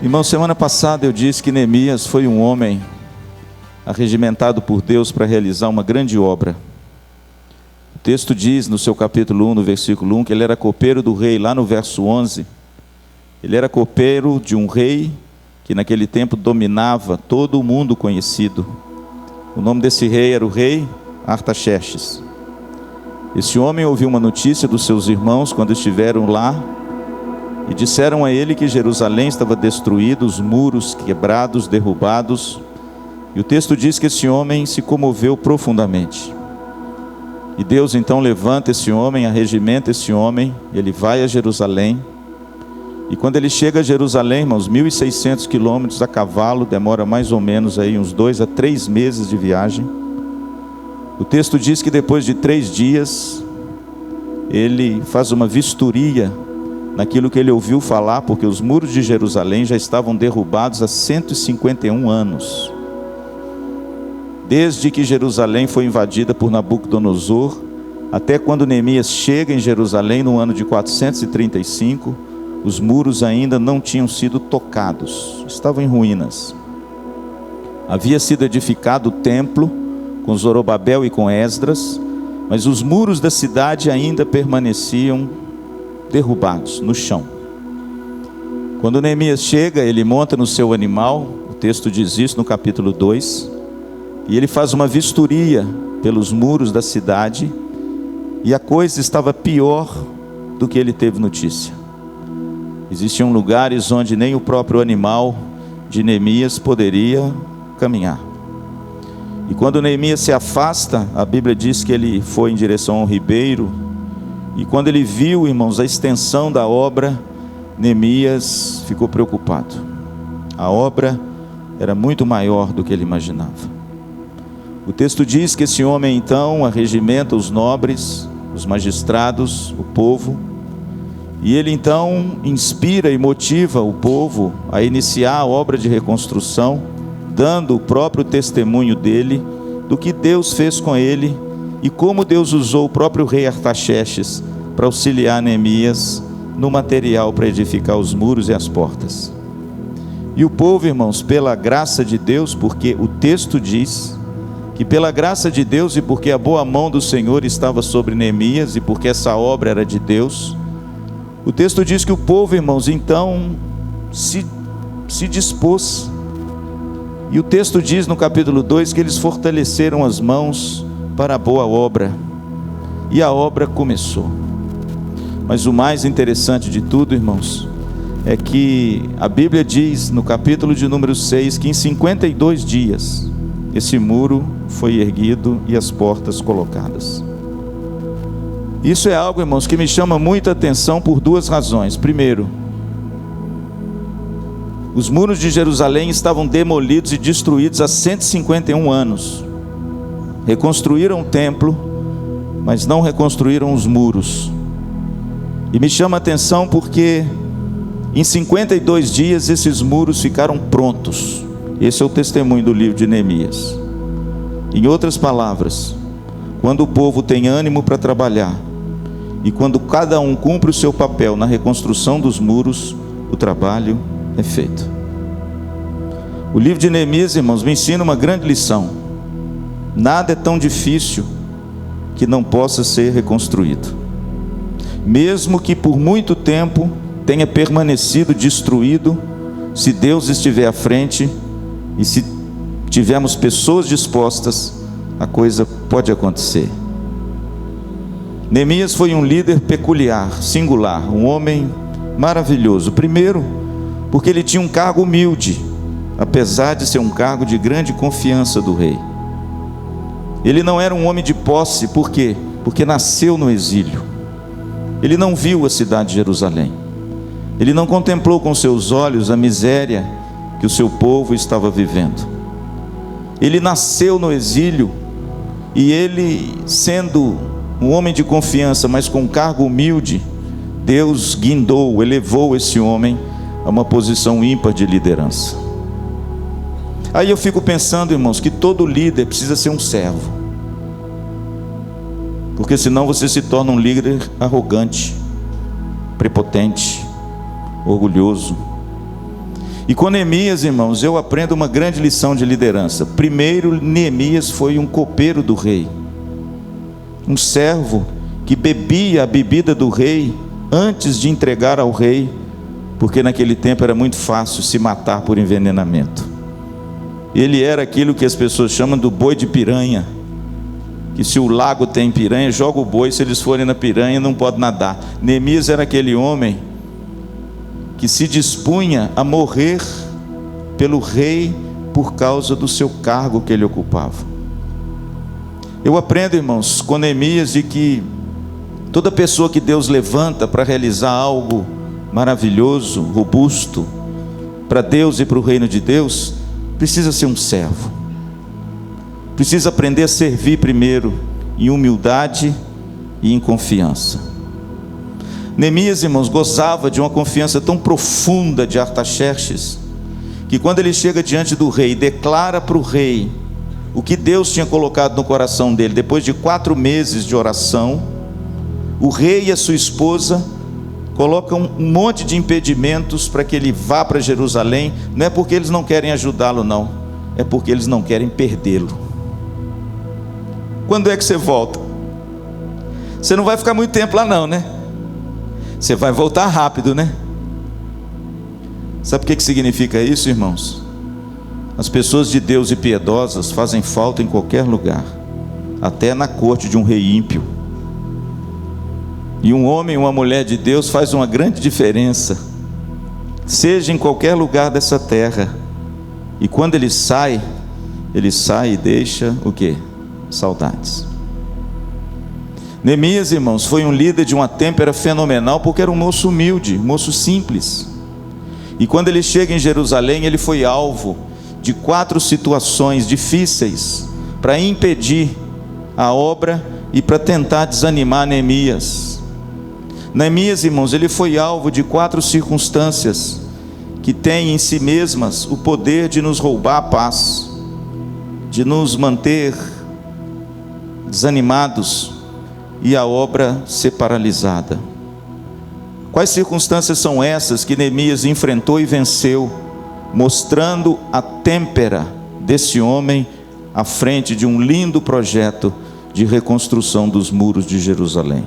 Irmão, semana passada eu disse que Neemias foi um homem arregimentado por Deus para realizar uma grande obra. O texto diz no seu capítulo 1, no versículo 1, que ele era copeiro do rei. Lá no verso 11, ele era copeiro de um rei que naquele tempo dominava todo o mundo conhecido. O nome desse rei era o rei Artaxerxes. Esse homem ouviu uma notícia dos seus irmãos quando estiveram lá e disseram a ele que Jerusalém estava destruída, os muros quebrados, derrubados. E o texto diz que esse homem se comoveu profundamente. E Deus então levanta esse homem, arregimenta esse homem, ele vai a Jerusalém. E quando ele chega a Jerusalém, irmãos, 1.600 quilômetros a cavalo, demora mais ou menos aí uns 2 a 3 meses de viagem. O texto diz que depois de 3 dias, ele faz uma vistoria naquilo que ele ouviu falar, porque os muros de Jerusalém já estavam derrubados há 151 anos. Desde que Jerusalém foi invadida por Nabucodonosor, até quando Neemias chega em Jerusalém no ano de 435, os muros ainda não tinham sido tocados, estavam em ruínas. Havia sido edificado o templo com Zorobabel e com Esdras, mas os muros da cidade ainda permaneciam derrubados no chão. Quando Neemias chega, ele monta no seu animal, o texto diz isso no capítulo 2, e ele faz uma vistoria pelos muros da cidade, e a coisa estava pior do que ele teve notícia. Existiam lugares onde nem o próprio animal de Neemias poderia caminhar. E quando Neemias se afasta, a Bíblia diz que ele foi em direção ao ribeiro, e quando ele viu, irmãos, a extensão da obra, Neemias ficou preocupado. A obra era muito maior do que ele imaginava. O texto diz que esse homem então arregimenta os nobres, os magistrados, o povo, e ele então inspira e motiva o povo a iniciar a obra de reconstrução, dando o próprio testemunho dele, do que Deus fez com ele, e como Deus usou o próprio rei Artaxerxes para auxiliar Neemias no material para edificar os muros e as portas. E o povo, irmãos, pela graça de Deus, porque o texto diz que pela graça de Deus e porque a boa mão do Senhor estava sobre Neemias e porque essa obra era de Deus, o texto diz que o povo, irmãos, então se dispôs. E o texto diz no capítulo 2 que eles fortaleceram as mãos para a boa obra, e a obra começou. Mas o mais interessante de tudo, irmãos, é que a Bíblia diz no capítulo de número 6 que em 52 dias esse muro foi erguido e as portas colocadas. Isso é algo, irmãos, que me chama muita atenção por 2 razões. Primeiro, os muros de Jerusalém estavam demolidos e destruídos há 151 anos. Reconstruíram o templo, mas não reconstruíram os muros. E me chama a atenção porque em 52 dias esses muros ficaram prontos. Esse é o testemunho do livro de Neemias. Em outras palavras, quando o povo tem ânimo para trabalhar, e quando cada um cumpre o seu papel na reconstrução dos muros, o trabalho é feito. O livro de Neemias, irmãos, me ensina uma grande lição. Nada é tão difícil que não possa ser reconstruído. Mesmo que por muito tempo tenha permanecido destruído, se Deus estiver à frente e se tivermos pessoas dispostas, a coisa pode acontecer. Neemias foi um líder peculiar, singular, um homem maravilhoso. Primeiro, porque ele tinha um cargo humilde, apesar de ser um cargo de grande confiança do rei. Ele não era um homem de posse. Por quê? Porque nasceu no exílio. Ele não viu a cidade de Jerusalém. Ele não contemplou com seus olhos a miséria que o seu povo estava vivendo. Ele nasceu no exílio, e ele, sendo um homem de confiança, mas com um cargo humilde, Deus guindou, elevou esse homem a uma posição ímpar de liderança. Aí eu fico pensando, irmãos, que todo líder precisa ser um servo, porque senão você se torna um líder arrogante, prepotente, orgulhoso. E com Neemias, irmãos, eu aprendo uma grande lição de liderança. Primeiro, Neemias foi um copeiro do rei, um servo que bebia a bebida do rei antes de entregar ao rei, porque naquele tempo era muito fácil se matar por envenenamento. Ele era aquilo que as pessoas chamam do boi de piranha, que se o lago tem piranha, joga o boi, se eles forem na piranha não pode nadar. Neemias era aquele homem que se dispunha a morrer pelo rei por causa do seu cargo que ele ocupava. Eu aprendo, irmãos, com Neemias, de que toda pessoa que Deus levanta para realizar algo maravilhoso, robusto, para Deus e para o reino de Deus, precisa ser um servo, precisa aprender a servir primeiro, em humildade e em confiança. Neemias, irmãos, gozava de uma confiança tão profunda de Artaxerxes, que quando ele chega diante do rei, declara para o rei o que Deus tinha colocado no coração dele. Depois de 4 meses de oração, o rei e a sua esposa colocam um monte de impedimentos para que ele vá para Jerusalém. Não é porque eles não querem ajudá-lo, não, é porque eles não querem perdê-lo. Quando é que você volta? Você não vai ficar muito tempo lá não, né? Você vai voltar rápido, né? Sabe o que significa isso, irmãos? As pessoas de Deus e piedosas fazem falta em qualquer lugar, até na corte de um rei ímpio. E um homem e uma mulher de Deus faz uma grande diferença, seja em qualquer lugar dessa terra. E quando ele sai e deixa o quê? Saudades. Neemias, irmãos, foi um líder de uma têmpera fenomenal, porque era um moço humilde, um moço simples. E quando ele chega em Jerusalém, ele foi alvo de 4 situações difíceis para impedir a obra e para tentar desanimar Neemias. Neemias, irmãos, ele foi alvo de 4 circunstâncias que têm em si mesmas o poder de nos roubar a paz, de nos manter desanimados e a obra ser paralisada. Quais circunstâncias são essas que Neemias enfrentou e venceu, mostrando a têmpera desse homem à frente de um lindo projeto de reconstrução dos muros de Jerusalém?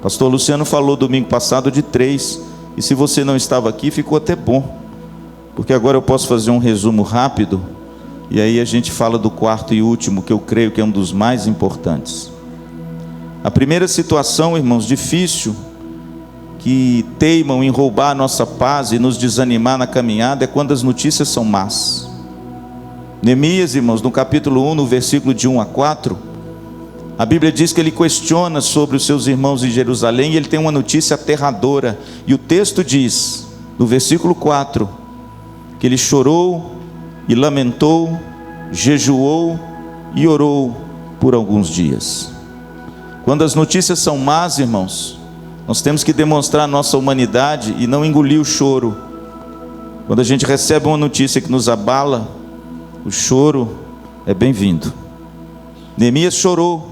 Pastor Luciano falou domingo passado de 3, e se você não estava aqui, ficou até bom, porque agora eu posso fazer um resumo rápido, e aí a gente fala do 4º e último, que eu creio que é um dos mais importantes. A primeira situação, irmãos, difícil, que teimam em roubar a nossa paz e nos desanimar na caminhada, é quando as notícias são más. Neemias, irmãos, no capítulo 1, no versículo de 1 a 4, a Bíblia diz que ele questiona sobre os seus irmãos em Jerusalém, e ele tem uma notícia aterradora, e o texto diz, no versículo 4, que ele chorou e lamentou, jejuou e orou por alguns dias. Quando as notícias são más, irmãos, nós temos que demonstrar a nossa humanidade e não engolir o choro. Quando a gente recebe uma notícia que nos abala, o choro é bem-vindo. Neemias chorou,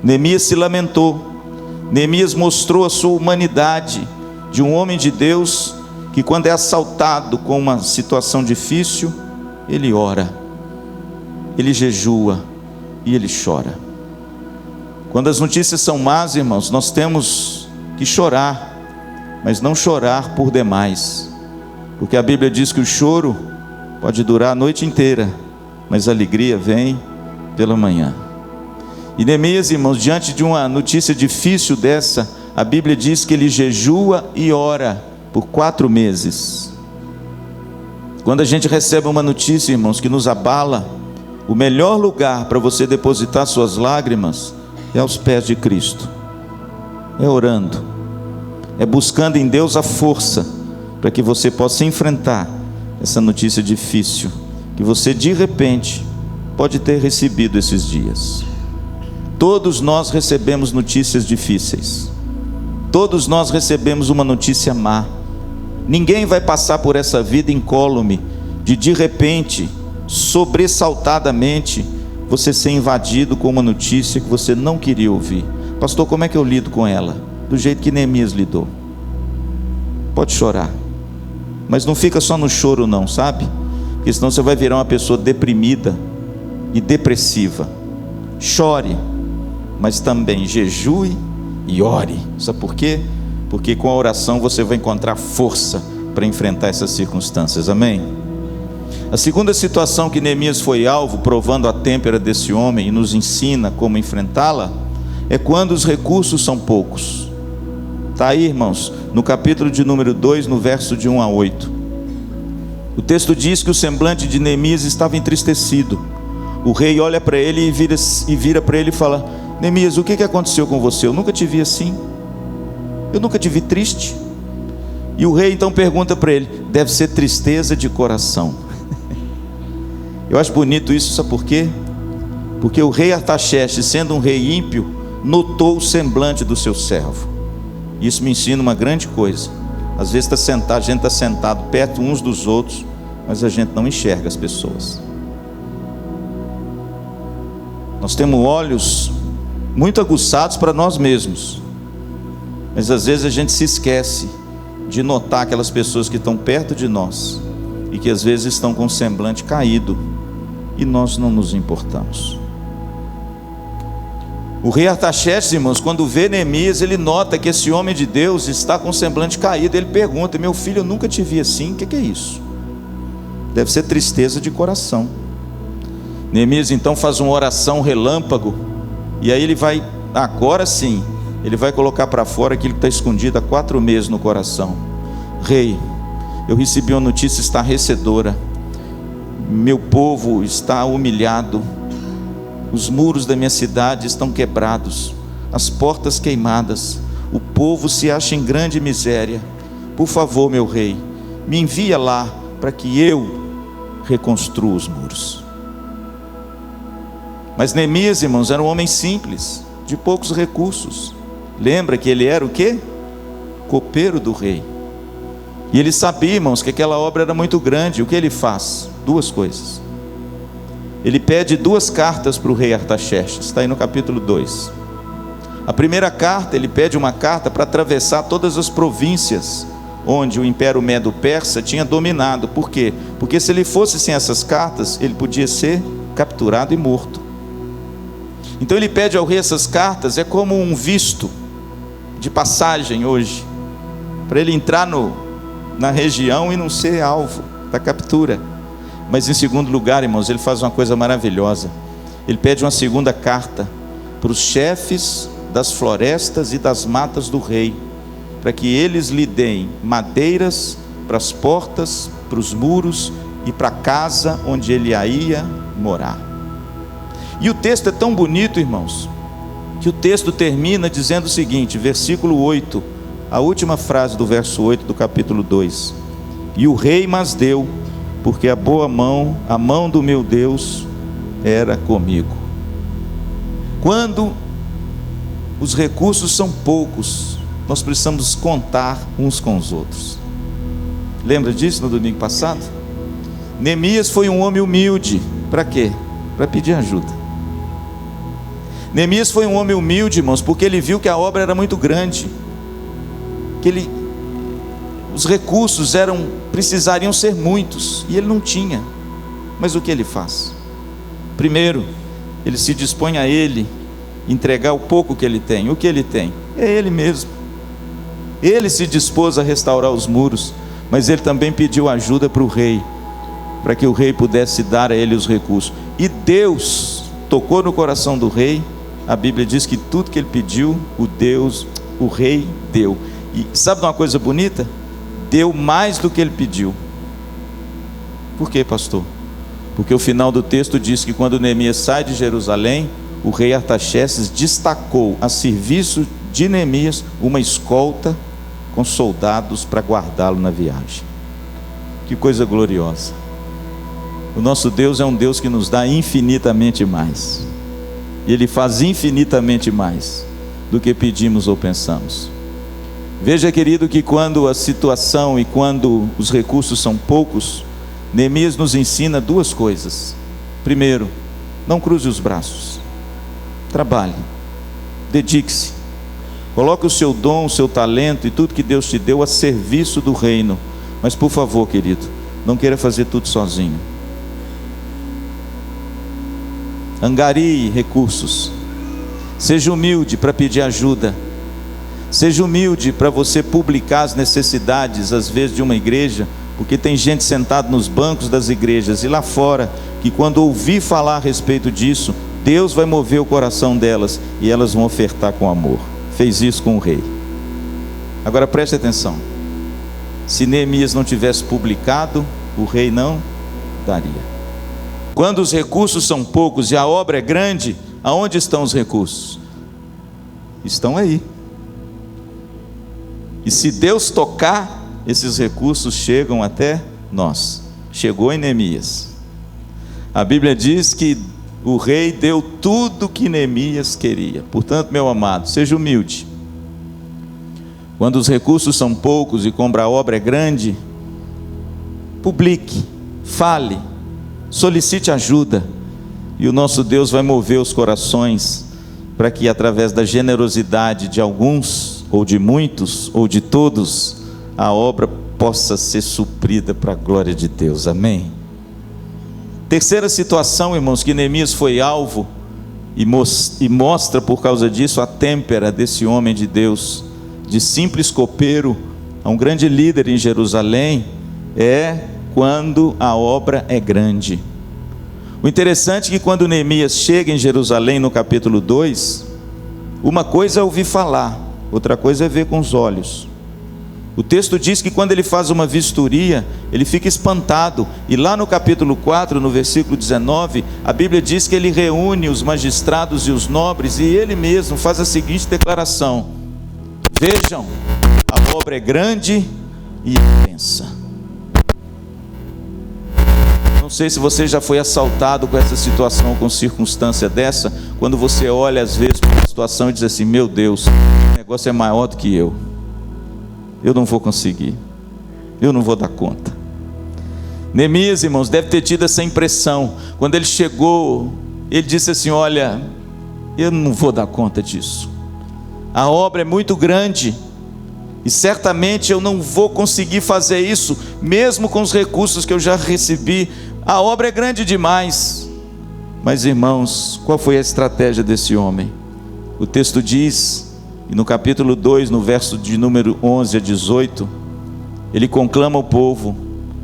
Neemias se lamentou, Neemias mostrou a sua humanidade de um homem de Deus que, quando é assaltado com uma situação difícil, ele ora, ele jejua e ele chora. Quando as notícias são más, irmãos, nós temos que chorar, mas não chorar por demais, porque a Bíblia diz que o choro pode durar a noite inteira, mas a alegria vem pela manhã. E Neemias, irmãos, diante de uma notícia difícil dessa, a Bíblia diz que ele jejua e ora por 4 meses. Quando a gente recebe uma notícia, irmãos, que nos abala, o melhor lugar para você depositar suas lágrimas é aos pés de Cristo, é orando, é buscando em Deus a força para que você possa enfrentar essa notícia difícil que você de repente pode ter recebido esses dias. Todos nós recebemos notícias difíceis, todos nós recebemos uma notícia má. Ninguém vai passar por essa vida incólume de repente, sobressaltadamente, você ser invadido com uma notícia que você não queria ouvir. Pastor, como é que eu lido com ela? Do jeito que Neemias lidou. Pode chorar, Mas não fica só no choro não, sabe? Porque senão você vai virar uma pessoa deprimida e depressiva. Chore, mas também jejue e ore. Sabe por quê? Porque com a oração você vai encontrar força para enfrentar essas circunstâncias. Amém? A segunda situação que Neemias foi alvo, provando a têmpera desse homem e nos ensina como enfrentá-la, é quando os recursos são poucos. Está aí, irmãos, no capítulo de número 2, no verso de 1 a 8. O texto diz que o semblante de Neemias estava entristecido. O rei olha para ele e vira para ele e fala: Neemias, o que aconteceu com você? Eu nunca te vi assim. Eu nunca te vi triste. E o rei então pergunta para ele: deve ser tristeza de coração. Eu acho bonito isso, sabe por quê? Porque o rei Artaxerxes, sendo um rei ímpio, notou o semblante do seu servo. Isso me ensina uma grande coisa. Às vezes a gente está sentado perto uns dos outros, mas a gente não enxerga as pessoas. Nós temos olhos muito aguçados para nós mesmos, mas às vezes a gente se esquece de notar aquelas pessoas que estão perto de nós e que às vezes estão com o semblante caído, e nós não nos importamos. O rei Artaxerxes, irmãos, quando vê Neemias, ele nota que esse homem de Deus está com o semblante caído. Ele pergunta: meu filho, eu nunca te vi assim, o que é isso? Deve ser tristeza de coração. Neemias então faz uma oração relâmpago, e aí ele vai, agora sim, ele vai colocar para fora aquilo que está escondido há 4 meses no coração. Rei, eu recebi uma notícia estarrecedora. Meu povo está humilhado. Os muros da minha cidade estão quebrados, as portas queimadas, o povo se acha em grande miséria. Por favor, meu rei, me envia lá para que eu reconstrua os muros. Mas Neemias, irmãos, era um homem simples, de poucos recursos. Lembra que ele era o quê? Copeiro do rei. E ele sabia, irmãos, que aquela obra era muito grande. O que ele faz? 2 coisas. Ele pede 2 cartas para o rei Artaxerxes, está aí no capítulo 2. A primeira carta, ele pede uma carta para atravessar todas as províncias onde o Império Medo-Persa tinha dominado. Por quê? Porque se ele fosse sem essas cartas, ele podia ser capturado e morto. Então ele pede ao rei essas cartas, é como um visto de passagem hoje, para ele entrar na região e não ser alvo da captura. Mas em segundo lugar, irmãos, ele faz uma coisa maravilhosa. Ele pede uma segunda carta para os chefes das florestas e das matas do rei, para que eles lhe deem madeiras para as portas, para os muros e para a casa onde ele ia morar. E o texto é tão bonito, irmãos, que o texto termina dizendo o seguinte, versículo 8, a última frase do verso 8 do capítulo 2: e o rei mas deu, porque a mão do meu Deus era comigo. Quando os recursos são poucos, nós precisamos contar uns com os outros. Lembra disso no domingo passado? Neemias foi um homem humilde. Para quê? Para pedir ajuda. Neemias foi um homem humilde, irmãos, porque ele viu que a obra era muito grande, que os recursos precisariam ser muitos, e ele não tinha. Mas o que ele faz? Primeiro, ele se dispõe a ele entregar o pouco que ele tem. O que ele tem? É ele mesmo. Ele se dispôs a restaurar os muros, mas ele também pediu ajuda para o rei, para que o rei pudesse dar a ele os recursos. E Deus tocou no coração do rei. A Bíblia diz que tudo que ele pediu, o rei deu. E sabe de uma coisa bonita? Deu mais do que ele pediu. Por quê, pastor? Porque o final do texto diz que quando Neemias sai de Jerusalém, o rei Artaxerxes destacou a serviço de Neemias uma escolta com soldados para guardá-lo na viagem. Que coisa gloriosa! O nosso Deus é um Deus que nos dá infinitamente mais, e Ele faz infinitamente mais do que pedimos ou pensamos. Veja, querido, que quando a situação e quando os recursos são poucos, Neemias nos ensina 2 coisas. Primeiro, não cruze os braços, trabalhe, dedique-se, coloque o seu dom, o seu talento e tudo que Deus te deu a serviço do reino, Mas por favor, querido, não queira fazer tudo sozinho. Angarie recursos. Seja humilde para pedir ajuda. Seja humilde para você publicar as necessidades, às vezes, de uma igreja, porque tem gente sentada nos bancos das igrejas e lá fora, que quando ouvir falar a respeito disso, Deus vai mover o coração delas e elas vão ofertar com amor. Fez isso com o rei. Agora preste atenção. Se Neemias não tivesse publicado, o rei não daria. Quando os recursos são poucos e a obra é grande, aonde estão os recursos? Estão aí. E se Deus tocar, esses recursos chegam até nós. Chegou em Neemias. A Bíblia diz que o rei deu tudo que Neemias queria. Portanto, meu amado, seja humilde. Quando os recursos são poucos e como a obra é grande, publique, fale, solicite ajuda, e o nosso Deus vai mover os corações para que através da generosidade de alguns, ou de muitos, ou de todos, a obra possa ser suprida para a glória de Deus. Amém? Terceira situação, irmãos, que Neemias foi alvo e mostra por causa disso a têmpera desse homem de Deus, de simples copeiro a um grande líder em Jerusalém, é quando a obra é grande. O interessante é que quando Neemias chega em Jerusalém no capítulo 2, uma coisa é ouvir falar, outra coisa é ver com os olhos. O texto diz que quando ele faz uma vistoria, ele fica espantado, e lá no capítulo 4, no versículo 19, a Bíblia diz que ele reúne os magistrados e os nobres, e ele mesmo faz a seguinte declaração: vejam, a obra é grande e imensa. Não sei se você já foi assaltado com essa situação, com circunstância dessa, quando você olha às vezes para uma situação e diz assim: meu Deus, o negócio é maior do que eu não vou conseguir, eu não vou dar conta. Neemias, irmãos, deve ter tido essa impressão. Quando ele chegou, ele disse assim: olha, eu não vou dar conta disso, a obra é muito grande, e certamente eu não vou conseguir fazer isso, mesmo com os recursos que eu já recebi. A obra é grande demais. Mas, irmãos, qual foi a estratégia desse homem? O texto diz, e no capítulo 2, no verso de número 11 a 18, ele conclama o povo,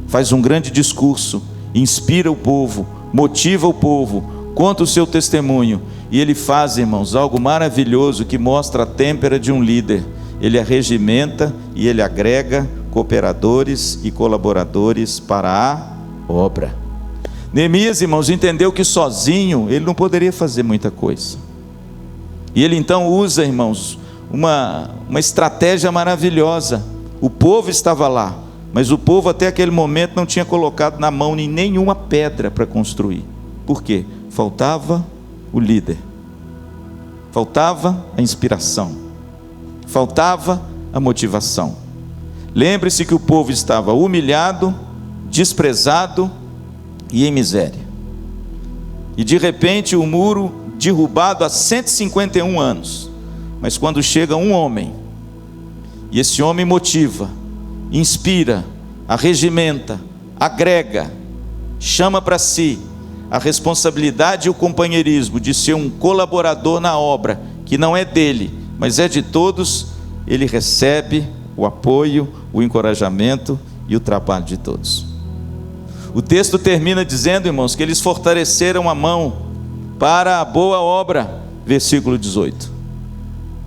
faz um grande discurso, inspira o povo, motiva o povo, conta o seu testemunho, e ele faz, irmãos, algo maravilhoso que mostra a têmpera de um líder. Ele arregimenta e ele agrega cooperadores e colaboradores para a obra. Neemias, irmãos, entendeu que sozinho ele não poderia fazer muita coisa, e ele então usa, irmãos, uma estratégia maravilhosa. O povo estava lá, mas o povo até aquele momento não tinha colocado na mão em nenhuma pedra para construir. Por quê? Faltava o líder, faltava a inspiração, faltava a motivação. Lembre-se que o povo estava humilhado, desprezado e em miséria, e de repente o muro derrubado há 151 anos. Mas quando chega um homem, e esse homem motiva, inspira, arregimenta, agrega, chama para si a responsabilidade e o companheirismo de ser um colaborador na obra, que não é dele, mas é de todos, ele recebe o apoio, o encorajamento e o trabalho de todos. O texto termina dizendo, irmãos, que eles fortaleceram a mão para a boa obra, versículo 18.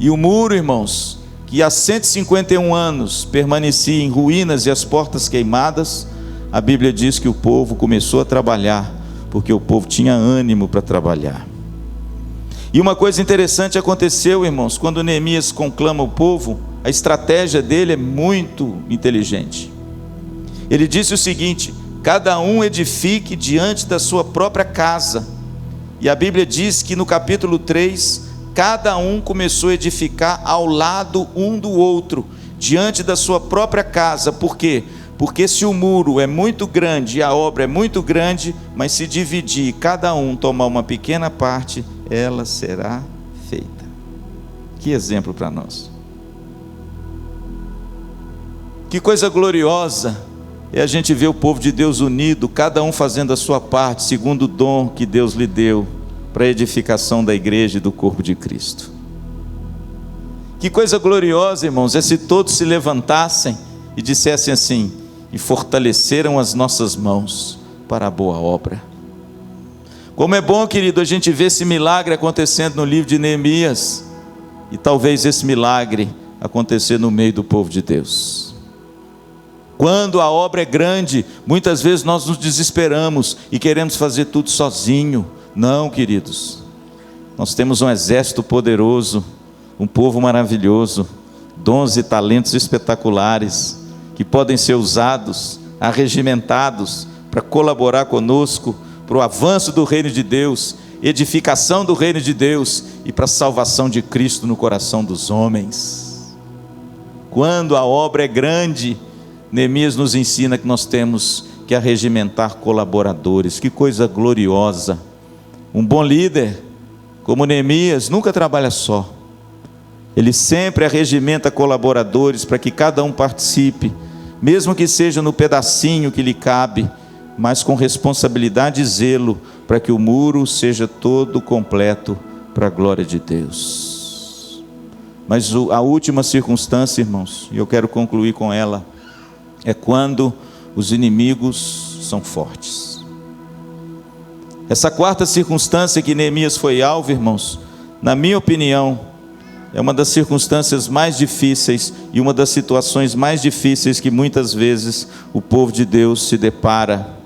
E o muro, irmãos, que há 151 anos permanecia em ruínas e as portas queimadas, a Bíblia diz que o povo começou a trabalhar, porque o povo tinha ânimo para trabalhar. E uma coisa interessante aconteceu, irmãos, quando Neemias conclama o povo, a estratégia dele é muito inteligente. Ele disse o seguinte: cada um edifique diante da sua própria casa. E a Bíblia diz que no capítulo 3, cada um começou a edificar ao lado um do outro, diante da sua própria casa. Por quê? Porque se o muro é muito grande e a obra é muito grande, mas se dividir, cada um tomar uma pequena parte, ela será feita. Que exemplo para nós. Que coisa gloriosa é a gente ver o povo de Deus unido, cada um fazendo a sua parte, segundo o dom que Deus lhe deu, para a edificação da igreja e do corpo de Cristo. Que coisa gloriosa, irmãos, é se todos se levantassem e dissessem assim: e fortaleceram as nossas mãos para a boa obra. Como é bom, querido, a gente ver esse milagre acontecendo no livro de Neemias, e talvez esse milagre acontecer no meio do povo de Deus. Quando a obra é grande, muitas vezes nós nos desesperamos e queremos fazer tudo sozinho. Não, queridos, nós temos um exército poderoso, um povo maravilhoso, dons e talentos espetaculares, que podem ser usados, arregimentados, para colaborar conosco, para o avanço do reino de Deus, edificação do reino de Deus, e para a salvação de Cristo no coração dos homens. Quando a obra é grande, Neemias nos ensina que nós temos que arregimentar colaboradores. Que coisa gloriosa! Um bom líder, como Neemias, nunca trabalha só. Ele sempre arregimenta colaboradores para que cada um participe, mesmo que seja no pedacinho que lhe cabe, mas com responsabilidade e zelo, para que o muro seja todo completo para a glória de Deus. Mas a última circunstância, irmãos, e eu quero concluir com ela, é quando os inimigos são fortes. Essa quarta circunstância que Neemias foi alvo, irmãos, na minha opinião, é uma das circunstâncias mais difíceis e uma das situações mais difíceis que muitas vezes o povo de Deus se depara.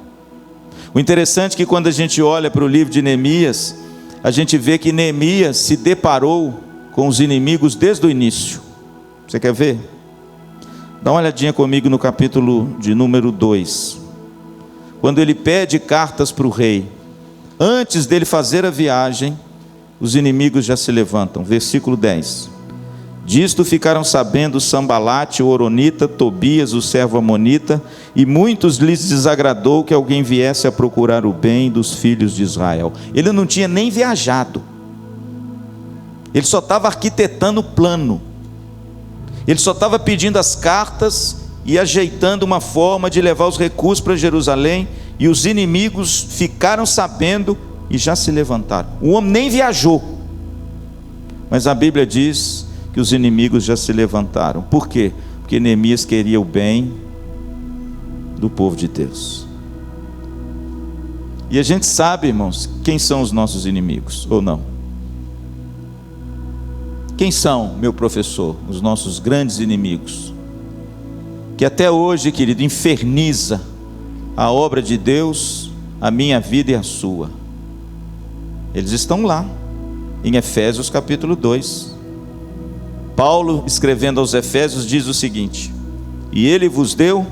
O interessante é que quando a gente olha para o livro de Neemias, a gente vê que Neemias se deparou com os inimigos desde o início. Você quer ver? Dá uma olhadinha comigo no capítulo de número 2. Quando ele pede cartas para o rei, antes dele fazer a viagem, os inimigos já se levantam. Versículo 10. Disto ficaram sabendo Sambalate, o Horonita, Tobias, o servo amonita, e muitos lhes desagradou que alguém viesse a procurar o bem dos filhos de Israel. Ele não tinha nem viajado, ele só estava arquitetando o plano, ele só estava pedindo as cartas e ajeitando uma forma de levar os recursos para Jerusalém, e os inimigos ficaram sabendo e já se levantaram. O homem nem viajou, mas a Bíblia diz que os inimigos já se levantaram. Por quê? Porque Neemias queria o bem do povo de Deus. E a gente sabe, irmãos, quem são os nossos inimigos, ou não? Quem são, meu professor, os nossos grandes inimigos? Que até hoje, querido, inferniza a obra de Deus, a minha vida e a sua. Eles estão lá, em Efésios capítulo 2. Paulo, escrevendo aos Efésios, diz o seguinte: e ele vos deu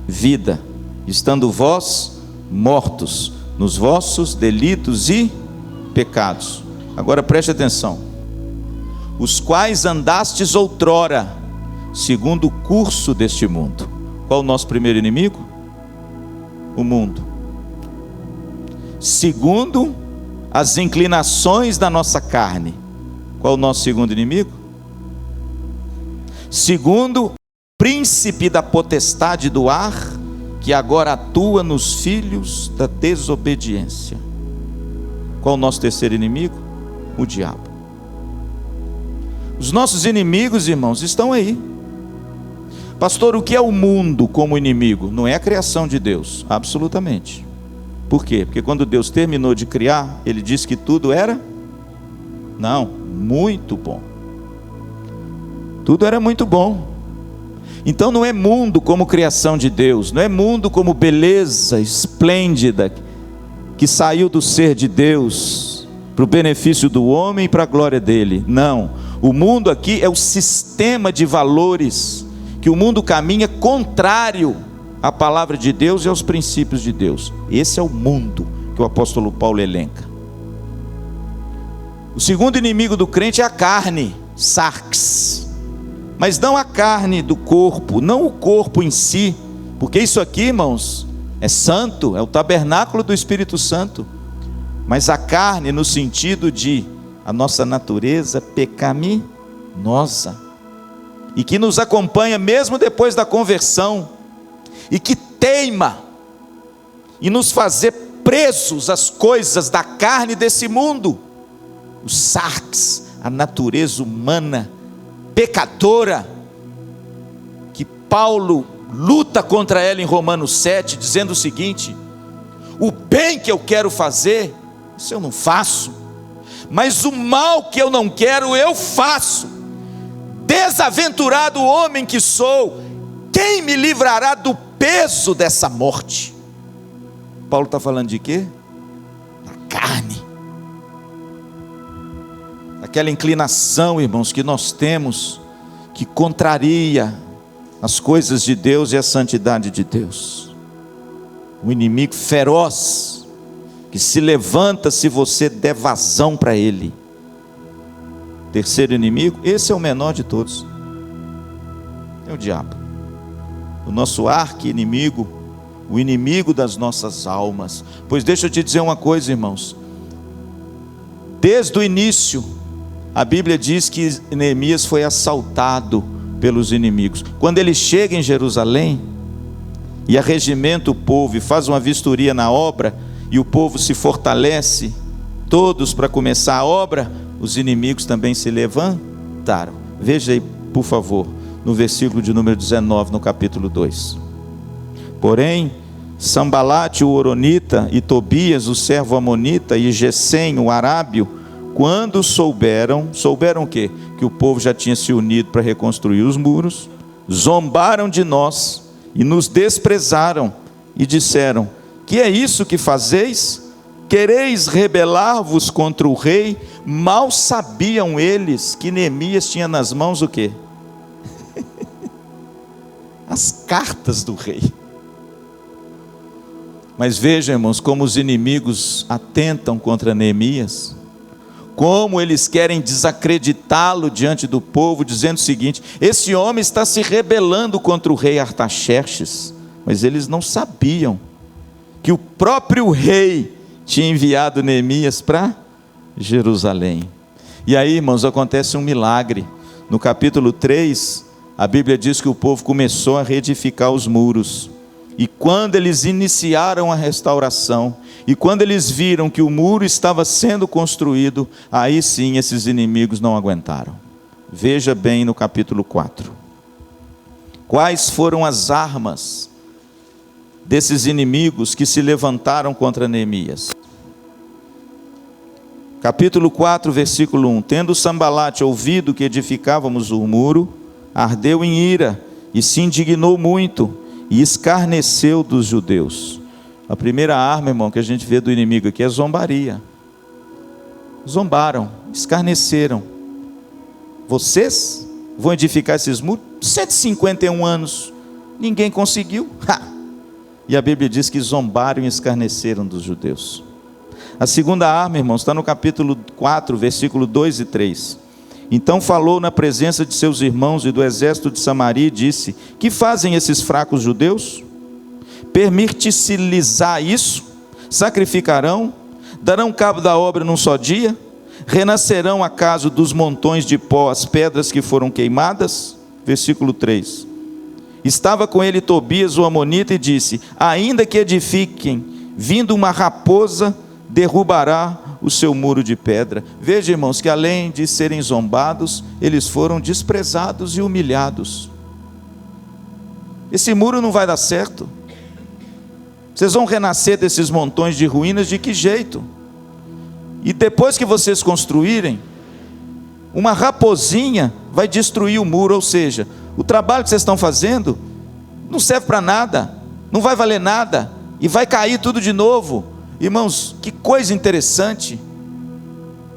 vida, estando vós mortos nos vossos delitos e pecados. Agora preste atenção: os quais andastes outrora, segundo o curso deste mundo. Qual o nosso primeiro inimigo? O mundo. Segundo as inclinações da nossa carne. Qual o nosso segundo inimigo? Segundo o príncipe da potestade do ar, que agora atua nos filhos da desobediência. Qual o nosso terceiro inimigo? O diabo. Os nossos inimigos, irmãos, estão aí. Pastor, o que é o mundo como inimigo? Não é a criação de Deus, absolutamente. Por quê? Porque quando Deus terminou de criar, Ele disse que tudo era? Não, muito bom. Tudo era muito bom. Então não é mundo como criação de Deus, não é mundo como beleza esplêndida que saiu do ser de Deus para o benefício do homem e para a glória dele. Não, o mundo aqui é o sistema de valores que o mundo caminha contrário à palavra de Deus e aos princípios de Deus. Esse é o mundo que o apóstolo Paulo elenca. O segundo inimigo do crente é a carne, sarx. Mas não a carne do corpo, não o corpo em si, porque isso aqui, irmãos, é santo, é o tabernáculo do Espírito Santo. Mas a carne no sentido de a nossa natureza pecaminosa, e que nos acompanha mesmo depois da conversão, e que teima em nos fazer presos às coisas da carne desse mundo, os sarx, a natureza humana pecadora, que Paulo luta contra ela em Romanos 7, dizendo o seguinte: o bem que eu quero fazer, isso eu não faço, mas o mal que eu não quero, eu faço. Desaventurado homem que sou, quem me livrará do peso dessa morte? Paulo está falando de quê? Da carne. Aquela inclinação, irmãos, que nós temos, que contraria as coisas de Deus e a santidade de Deus. Um inimigo feroz, que se levanta se você der vazão para ele. Terceiro inimigo, esse é o menor de todos, é o diabo, o nosso arqui-inimigo, o inimigo das nossas almas. Pois deixa eu te dizer uma coisa, irmãos, desde o início, a Bíblia diz que Neemias foi assaltado pelos inimigos. Quando ele chega em Jerusalém, e arregimenta o povo, e faz uma vistoria na obra, e o povo se fortalece, todos para começar a obra, os inimigos também se levantaram. Veja aí, por favor, no versículo de número 19, no capítulo 2. Porém, Sambalate o Horonita, e Tobias o servo amonita, e Gesem o arábio, quando souberam o quê? Que o povo já tinha se unido para reconstruir os muros, zombaram de nós, e nos desprezaram, e disseram: que é isso que fazeis? Quereis rebelar-vos contra o rei? Mal sabiam eles que Neemias tinha nas mãos o quê? As cartas do rei. Mas vejam, irmãos, como os inimigos atentam contra Neemias, como eles querem desacreditá-lo diante do povo, dizendo o seguinte: esse homem está se rebelando contra o rei Artaxerxes. Mas eles não sabiam que o próprio rei tinha enviado Neemias para Jerusalém. E aí, irmãos, acontece um milagre. No capítulo 3, a Bíblia diz que o povo começou a reedificar os muros. E quando eles iniciaram a restauração, e quando eles viram que o muro estava sendo construído, aí sim esses inimigos não aguentaram. Veja bem no capítulo 4. Quais foram as armas desses inimigos que se levantaram contra Neemias? Capítulo 4, versículo 1. Tendo Sambalate ouvido que edificávamos o muro, ardeu em ira, e se indignou muito, e escarneceu dos judeus. A primeira arma, irmão, que a gente vê do inimigo aqui é zombaria. Zombaram, escarneceram. Vocês vão edificar esses muros? 151 anos, ninguém conseguiu. E a Bíblia diz que zombaram e escarneceram dos judeus. A segunda arma, irmãos, está no capítulo 4, versículo 2 e 3. Então falou na presença de seus irmãos e do exército de Samaria e disse: que fazem esses fracos judeus? Permitir-se-lhes isso? Sacrificarão? Darão cabo da obra num só dia? Renascerão acaso dos montões de pó as pedras que foram queimadas? Versículo 3. Estava com ele Tobias o amonita e disse: ainda que edifiquem, vindo uma raposa, derrubará o seu muro de pedra. Veja, irmãos, que além de serem zombados, eles foram desprezados e humilhados. Esse muro não vai dar certo. Vocês vão renascer desses montões de ruínas de que jeito? E depois que vocês construírem, uma raposinha vai destruir o muro. Ou seja, o trabalho que vocês estão fazendo não serve para nada, não vai valer nada, e vai cair tudo de novo. Irmãos, que coisa interessante.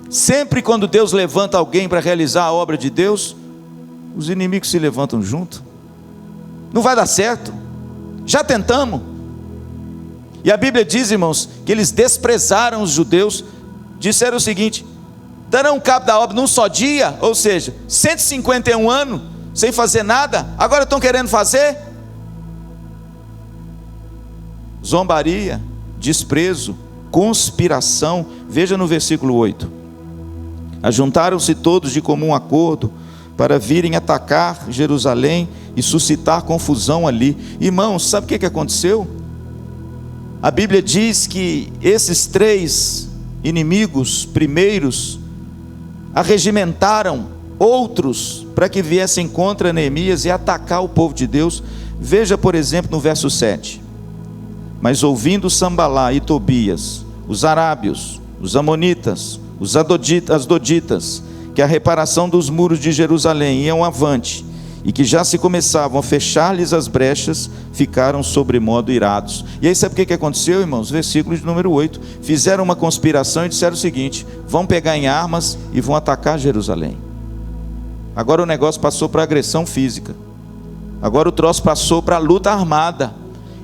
Sempre quando Deus levanta alguém para realizar a obra de Deus, os inimigos se levantam junto. Não vai dar certo, já tentamos. E a Bíblia diz, irmãos, que eles desprezaram os judeus, disseram o seguinte: darão cabo da obra num só dia, ou seja, 151 anos, sem fazer nada, agora estão querendo fazer? Zombaria, desprezo, conspiração. Veja no versículo 8. Ajuntaram-se todos de comum acordo para virem atacar Jerusalém e suscitar confusão ali. Irmãos, sabe o que aconteceu? A Bíblia diz que esses 3 inimigos primeiros arregimentaram outros para que viessem contra Neemias e atacar o povo de Deus. Veja, por exemplo, no verso 7. Mas ouvindo Sambalá e Tobias, os arábios, os amonitas, as doditas, que a reparação dos muros de Jerusalém iam avante, e que já se começavam a fechar-lhes as brechas, ficaram sobremodo irados. E aí sabe o que aconteceu, irmãos? Versículo de número 8. Fizeram uma conspiração e disseram o seguinte: vão pegar em armas e vão atacar Jerusalém. Agora o negócio passou para agressão física. Agora o troço passou para luta armada.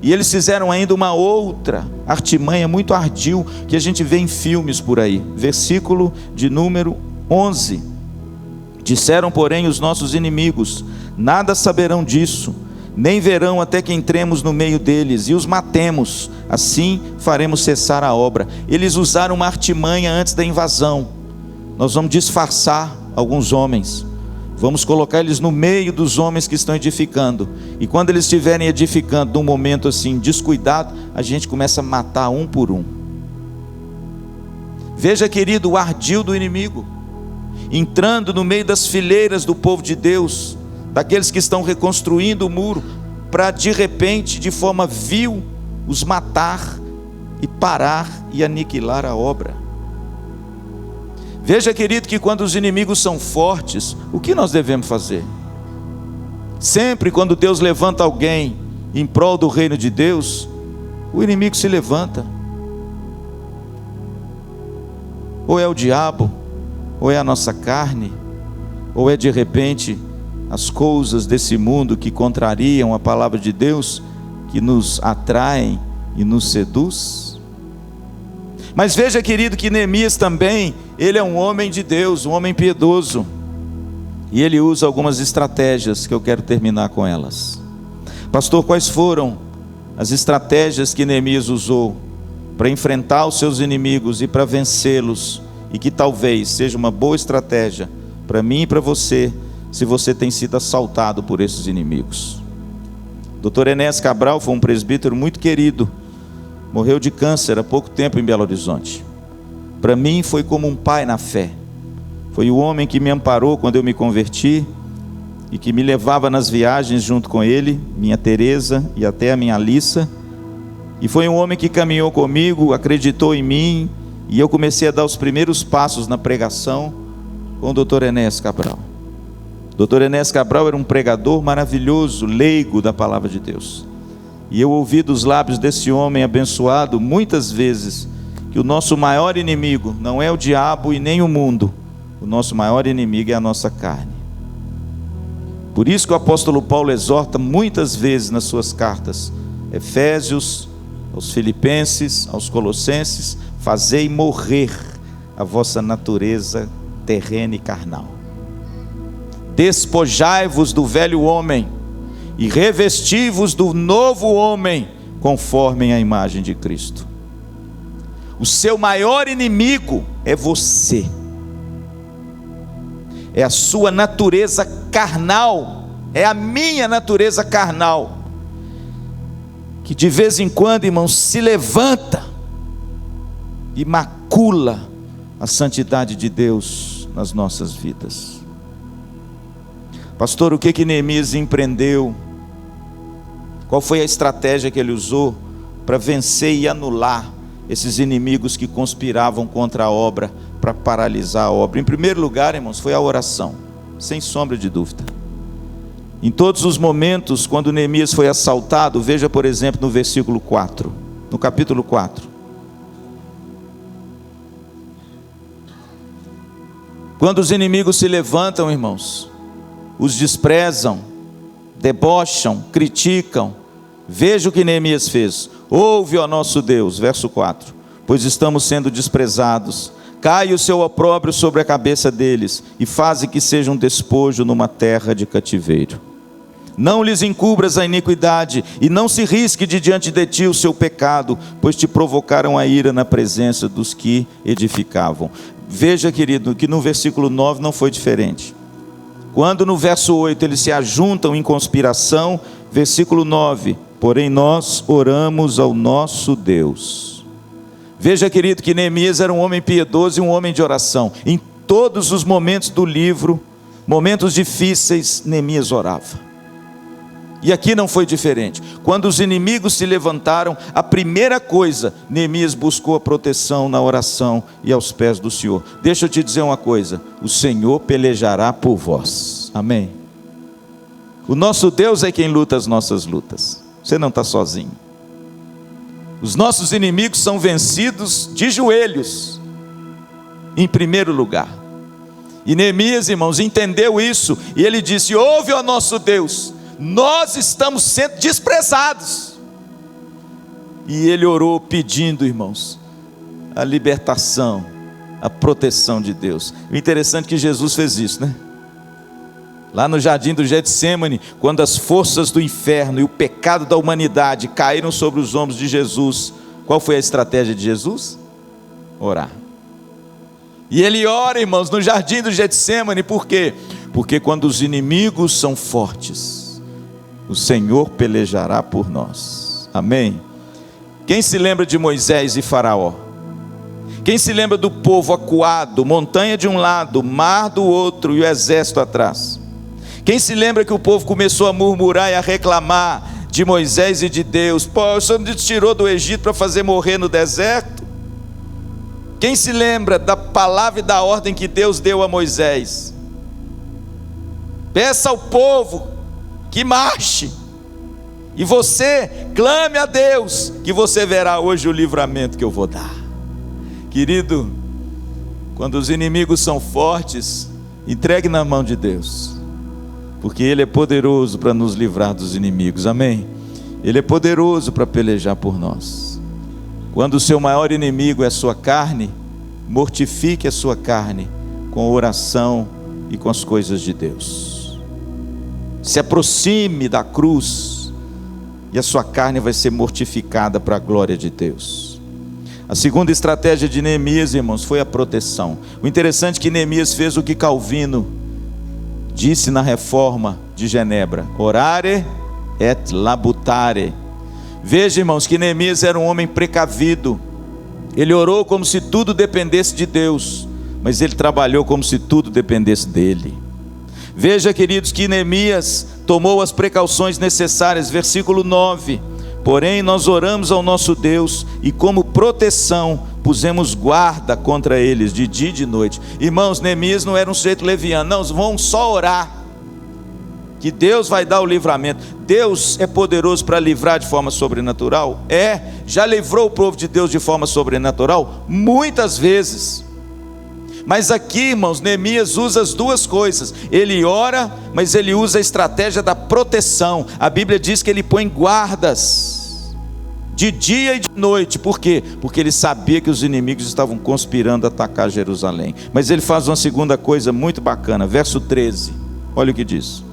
E eles fizeram ainda uma outra artimanha muito ardil, que a gente vê em filmes por aí. Versículo de número 11. Disseram, porém, os nossos inimigos: nada saberão disso, nem verão até que entremos no meio deles e os matemos, assim faremos cessar a obra. Eles usaram uma artimanha antes da invasão. Nós vamos disfarçar alguns homens, vamos colocar eles no meio dos homens que estão edificando, e quando eles estiverem edificando num momento assim descuidado, a gente começa a matar um por um. Veja, querido, o ardil do inimigo entrando no meio das fileiras do povo de Deus, daqueles que estão reconstruindo o muro, para de repente, de forma vil, os matar e parar e aniquilar a obra. Veja, querido, que quando os inimigos são fortes, o que nós devemos fazer? Sempre quando Deus levanta alguém em prol do reino de Deus, o inimigo se levanta. Ou é o diabo, ou é a nossa carne, ou é de repente as coisas desse mundo que contrariam a palavra de Deus, que nos atraem e nos seduz. Mas veja, querido, que Neemias também, ele é um homem de Deus, um homem piedoso, e ele usa algumas estratégias que eu quero terminar com elas. Pastor, quais foram as estratégias que Neemias usou para enfrentar os seus inimigos e para vencê-los, e que talvez seja uma boa estratégia para mim e para você, se você tem sido assaltado por esses inimigos? Dr. Enéas Cabral foi um presbítero muito querido, morreu de câncer há pouco tempo em Belo Horizonte. Para mim foi como um pai na fé. Foi o homem que me amparou quando eu me converti e que me levava nas viagens junto com ele, minha Teresa e até a minha Alissa. E foi um homem que caminhou comigo, acreditou em mim, e eu comecei a dar os primeiros passos na pregação com o Dr. Enéas Cabral. Dr. Enéas Cabral era um pregador maravilhoso, leigo da palavra de Deus. E eu ouvi dos lábios desse homem abençoado muitas vezes que o nosso maior inimigo não é o diabo e nem o mundo. O nosso maior inimigo é a nossa carne. Por isso que o apóstolo Paulo exorta muitas vezes nas suas cartas, Efésios, aos Filipenses, aos Colossenses: fazei morrer a vossa natureza terrena e carnal. Despojai-vos do velho homem e revesti-vos do novo homem, conforme a imagem de Cristo. O seu maior inimigo é você, é a sua natureza carnal, é a minha natureza carnal, que de vez em quando, irmãos, se levanta e macula a santidade de Deus nas nossas vidas. Pastor, o que Neemias empreendeu? Qual foi a estratégia que ele usou para vencer e anular esses inimigos que conspiravam contra a obra, para paralisar a obra? Em primeiro lugar, irmãos, foi a oração, sem sombra de dúvida. Em todos os momentos, quando Neemias foi assaltado, veja, por exemplo, no versículo 4, no capítulo 4. Quando os inimigos se levantam, irmãos, os desprezam, debocham, criticam, veja o que Neemias fez: ouve, ó nosso Deus, verso 4, pois estamos sendo desprezados, cai o seu opróbrio sobre a cabeça deles, e faze que seja um despojo numa terra de cativeiro. Não lhes encubras a iniquidade, e não se risque de diante de ti o seu pecado, pois te provocaram a ira na presença dos que edificavam. Veja, querido, que no versículo 9 não foi diferente. Quando no verso 8 eles se ajuntam em conspiração, versículo 9: porém nós oramos ao nosso Deus. Veja, querido, que Neemias era um homem piedoso e um homem de oração. Em todos os momentos do livro, momentos difíceis, Neemias orava. E aqui não foi diferente. Quando os inimigos se levantaram, a primeira coisa, Neemias buscou a proteção na oração e aos pés do Senhor. Deixa eu te dizer uma coisa: o Senhor pelejará por vós. Amém? O nosso Deus é quem luta as nossas lutas. Você não está sozinho. Os nossos inimigos são vencidos de joelhos, em primeiro lugar. E Neemias, irmãos, entendeu isso, e ele disse: ouve, ó nosso Deus, nós estamos sendo desprezados. E ele orou pedindo, irmãos, a libertação, a proteção de Deus. O interessante é que Jesus fez isso, né? Lá no jardim do Getsêmani, quando as forças do inferno e o pecado da humanidade caíram sobre os ombros de Jesus, qual foi a estratégia de Jesus? Orar. E ele ora, irmãos, no jardim do Getsêmani. Por quê? Porque quando os inimigos são fortes, o Senhor pelejará por nós. Amém? Quem se lembra de Moisés e Faraó? Quem se lembra do povo acuado, montanha de um lado, mar do outro e o exército atrás? Quem se lembra que o povo começou a murmurar e a reclamar de Moisés e de Deus? Pô, o Senhor nos tirou do Egito para fazer morrer no deserto? Quem se lembra da palavra e da ordem que Deus deu a Moisés? Peça ao povo que marche, e você clame a Deus, que você verá hoje o livramento que eu vou dar. Querido, quando os inimigos são fortes, entregue na mão de Deus, porque Ele é poderoso para nos livrar dos inimigos. Amém? Ele é poderoso para pelejar por nós. Quando o seu maior inimigo é a sua carne, mortifique a sua carne com oração e com as coisas de Deus. Se aproxime da cruz e a sua carne vai ser mortificada para a glória de Deus. A segunda estratégia de Neemias, irmãos, foi a proteção. O interessante é que Neemias fez o que Calvino disse na Reforma de Genebra: orare et labutare. Veja, irmãos, que Neemias era um homem precavido. Ele orou como se tudo dependesse de Deus, mas ele trabalhou como se tudo dependesse dele. Veja, queridos, que Neemias tomou as precauções necessárias. Versículo 9: porém nós oramos ao nosso Deus, e como proteção pusemos guarda contra eles de dia e de noite. Irmãos, Neemias não era um sujeito leviano. Não, vão só orar, que Deus vai dar o livramento. Deus é poderoso para livrar de forma sobrenatural? Já livrou o povo de Deus de forma sobrenatural? Muitas vezes. Mas aqui, irmãos, Neemias usa as duas coisas. Ele ora, mas ele usa a estratégia da proteção. A Bíblia diz que ele põe guardas de dia e de noite. Por quê? Porque ele sabia que os inimigos estavam conspirando a atacar Jerusalém. Mas ele faz uma segunda coisa muito bacana. Verso 13, olha o que diz: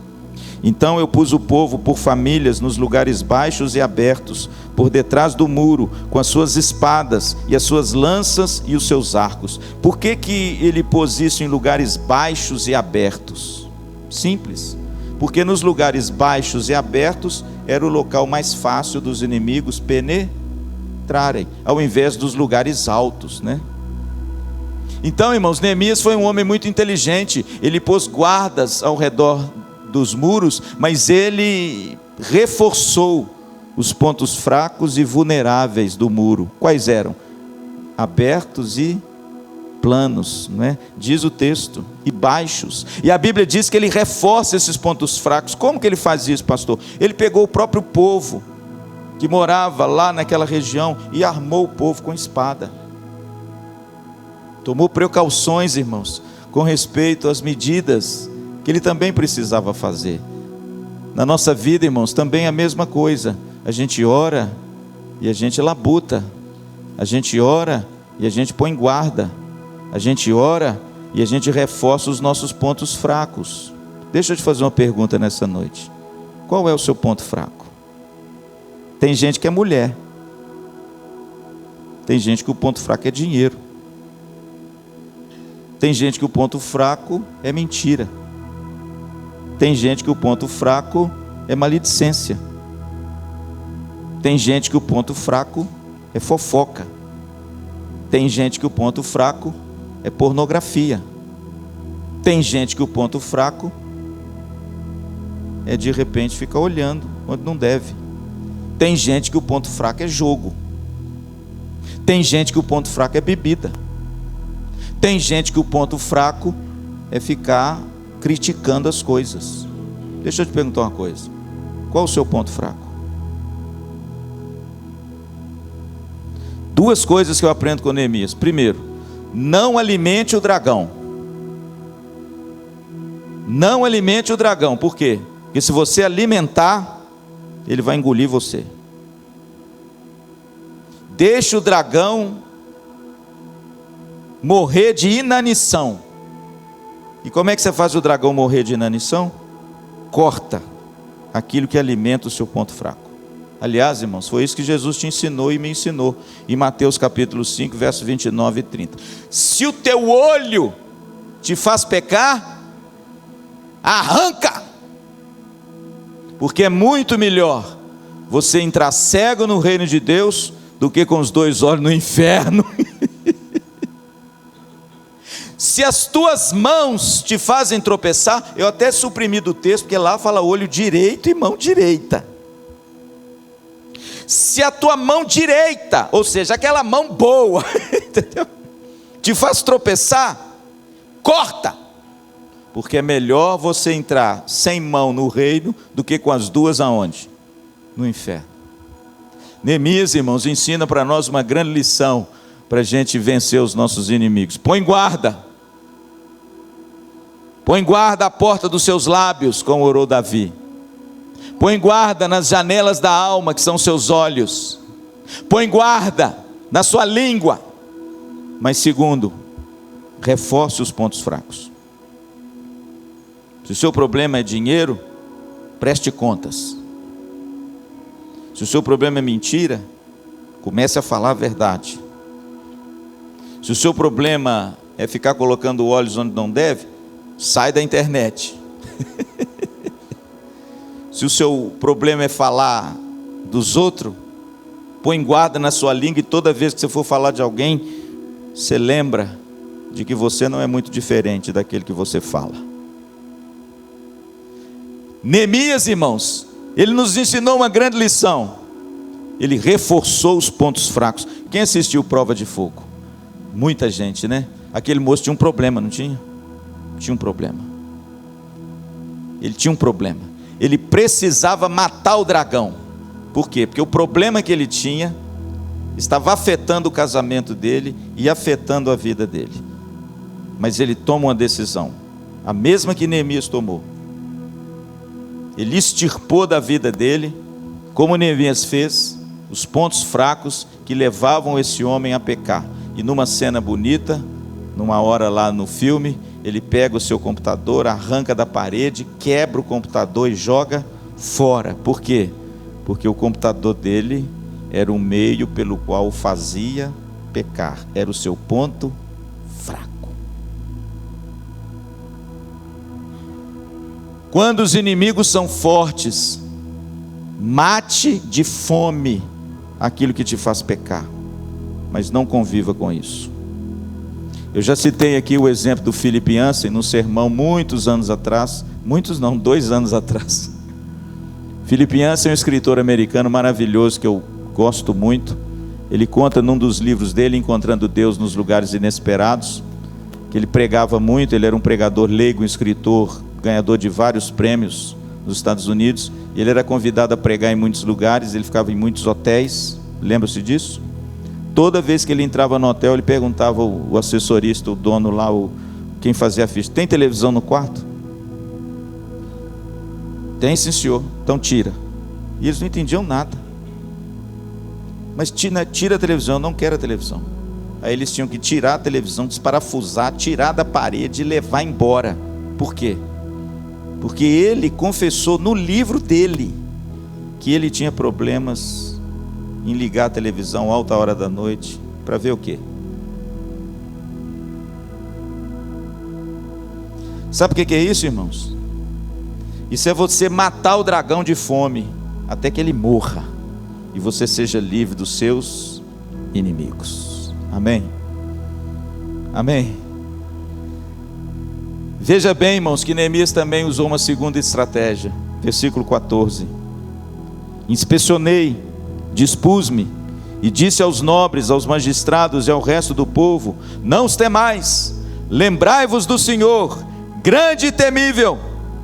então eu pus o povo por famílias nos lugares baixos e abertos, por detrás do muro, com as suas espadas e as suas lanças e os seus arcos. Por que ele pôs isso em lugares baixos e abertos? Simples. Porque nos lugares baixos e abertos era o local mais fácil dos inimigos penetrarem, ao invés dos lugares altos, né? Então, irmãos, Neemias foi um homem muito inteligente. Ele pôs guardas ao redor dos muros, mas ele reforçou os pontos fracos e vulneráveis do muro. Quais eram? Abertos e planos, não é? Diz o texto, e baixos. E a Bíblia diz que ele reforça esses pontos fracos. Como que ele faz isso, pastor? Ele pegou o próprio povo que morava lá naquela região e armou o povo com espada. Tomou precauções, irmãos, com respeito às medidas que ele também precisava fazer. Na nossa vida, irmãos, também é a mesma coisa. A gente ora e a gente labuta. A gente ora e a gente põe guarda. A gente ora e a gente reforça os nossos pontos fracos. Deixa eu te fazer uma pergunta nessa noite. Qual é o seu ponto fraco? Tem gente que é mulher. Tem gente que o ponto fraco é dinheiro. Tem gente que o ponto fraco é mentira. Tem gente que o ponto fraco é maledicência. Tem gente que o ponto fraco é fofoca. Tem gente que o ponto fraco é pornografia. Tem gente que o ponto fraco é de repente ficar olhando onde não deve. Tem gente que o ponto fraco é jogo. Tem gente que o ponto fraco é bebida. Tem gente que o ponto fraco é ficar criticando as coisas. Deixa eu te perguntar uma coisa. Qual o seu ponto fraco? Duas coisas que eu aprendo com Neemias. Primeiro, não alimente o dragão. Não alimente o dragão. Por quê? Porque se você alimentar, ele vai engolir você. Deixe o dragão morrer de inanição. E como é que você faz o dragão morrer de inanição? Corta aquilo que alimenta o seu ponto fraco. Aliás, irmãos, foi isso que Jesus te ensinou e me ensinou em Mateus capítulo 5, versos 29 e 30. Se o teu olho te faz pecar, arranca, porque é muito melhor você entrar cego no reino de Deus do que com os dois olhos no inferno. Se as tuas mãos te fazem tropeçar, eu até suprimi do texto, porque lá fala olho direito e mão direita. Se a tua mão direita, ou seja, aquela mão boa, entendeu? Te faz tropeçar, corta, porque é melhor você entrar sem mão no reino do que com as duas aonde? No inferno. Neemias, irmãos, ensina para nós uma grande lição para a gente vencer os nossos inimigos. Põe guarda à porta dos seus lábios, como orou Davi. Põe guarda nas janelas da alma, que são seus olhos. Põe guarda na sua língua. Mas segundo, reforce os pontos fracos. Se o seu problema é dinheiro, preste contas. Se o seu problema é mentira, comece a falar a verdade. Se o seu problema é ficar colocando olhos onde não deve, sai da internet. Se o seu problema é falar dos outros, põe guarda na sua língua, e toda vez que você for falar de alguém, você lembra de que você não é muito diferente daquele que você fala. Neemias, irmãos, ele nos ensinou uma grande lição. Ele reforçou os pontos fracos. Quem assistiu Prova de Fogo? Muita gente, né? Aquele moço tinha um problema, não tinha? Tinha um problema. Ele tinha um problema. Ele precisava matar o dragão. Por quê? Porque o problema que ele tinha estava afetando o casamento dele e afetando a vida dele. Mas ele toma uma decisão, a mesma que Neemias tomou. Ele extirpou da vida dele, como Neemias fez, os pontos fracos que levavam esse homem a pecar. E numa cena bonita, numa hora lá no filme, ele pega o seu computador, arranca da parede, quebra o computador e joga fora. Por quê? Porque o computador dele era o meio pelo qual o fazia pecar. Era o seu ponto fraco. Quando os inimigos são fortes, mate de fome aquilo que te faz pecar, mas não conviva com isso. Eu já citei aqui o exemplo do Philip Yancey, num sermão muitos anos atrás, muitos não, 2 anos atrás. Philip Yancey é um escritor americano maravilhoso, que eu gosto muito. Ele conta num dos livros dele, Encontrando Deus nos Lugares Inesperados, que ele pregava muito. Ele era um pregador leigo, um escritor, ganhador de vários prêmios nos Estados Unidos. E ele era convidado a pregar em muitos lugares, ele ficava em muitos hotéis, lembra-se disso? Toda vez que ele entrava no hotel, ele perguntava o assessorista, o dono lá, quem fazia a ficha: tem televisão no quarto? Tem, sim, senhor. Então tira. E eles não entendiam nada. Mas tira a televisão. Eu não quero a televisão. Aí eles tinham que tirar a televisão, desparafusar, tirar da parede e levar embora. Por quê? Porque ele confessou no livro dele que ele tinha problemas em ligar a televisão alta hora da noite, para ver o quê? Sabe o que é isso, irmãos? Isso é você matar o dragão de fome, até que ele morra, e você seja livre dos seus inimigos. Amém? Amém? Veja bem, irmãos, que Neemias também usou uma segunda estratégia. Versículo 14: inspecionei, dispus-me e disse aos nobres, aos magistrados e ao resto do povo: não os temais, lembrai-vos do Senhor, grande e temível,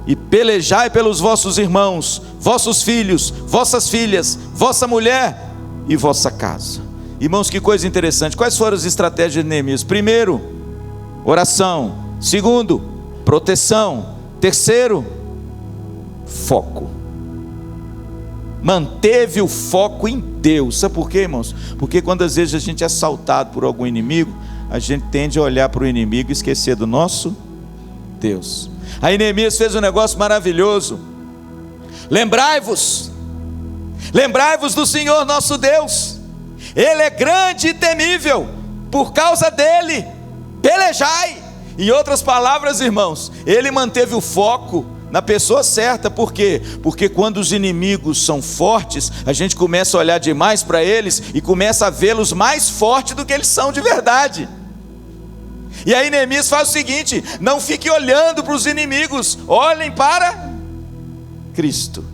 e pelejai pelos vossos irmãos, vossos filhos, vossas filhas, vossa mulher e vossa casa. Irmãos, que coisa interessante. Quais foram as estratégias de Neemias? Primeiro, oração. Segundo, proteção. Terceiro, foco. Manteve o foco em Deus. Sabe por quê, irmãos? Porque quando às vezes a gente é assaltado por algum inimigo, a gente tende a olhar para o inimigo e esquecer do nosso Deus. Aí Neemias fez um negócio maravilhoso. Lembrai-vos do Senhor nosso Deus, Ele é grande e temível, por causa dele pelejai. Em outras palavras, irmãos, ele manteve o foco na pessoa certa. Por quê? Porque quando os inimigos são fortes, a gente começa a olhar demais para eles e começa a vê-los mais fortes do que eles são de verdade. E aí Neemias faz o seguinte: não fique olhando para os inimigos, olhem para Cristo,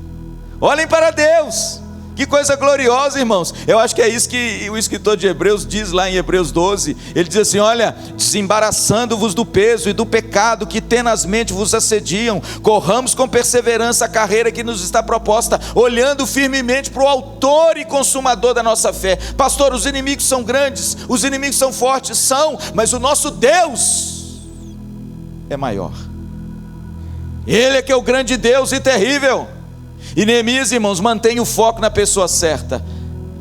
olhem para Deus. Que coisa gloriosa, irmãos. Eu acho que é isso que o escritor de Hebreus diz lá em Hebreus 12. Ele diz assim: olha, desembaraçando-vos do peso e do pecado que tenazmente vos assediam, corramos com perseverança a carreira que nos está proposta, olhando firmemente para o autor e consumador da nossa fé. Pastor, os inimigos são grandes, os inimigos são fortes, são, mas o nosso Deus é maior. Ele é que é o grande Deus e terrível. E Neemias, irmãos, mantém o foco na pessoa certa.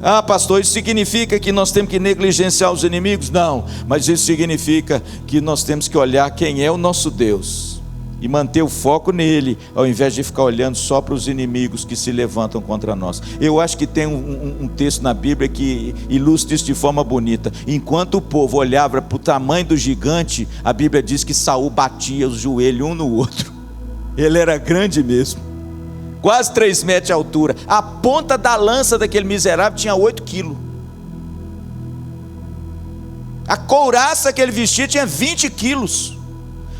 Ah, pastor, isso significa que nós temos que negligenciar os inimigos? Não, mas isso significa que nós temos que olhar quem é o nosso Deus e manter o foco nele, ao invés de ficar olhando só para os inimigos que se levantam contra nós. Eu acho que tem um texto na Bíblia que ilustra isso de forma bonita. Enquanto o povo olhava para o tamanho do gigante, a Bíblia diz que Saul batia os joelhos um no outro. Ele era grande mesmo, quase 3 metros de altura. A ponta da lança daquele miserável tinha 8 quilos. A couraça que ele vestia tinha 20 quilos.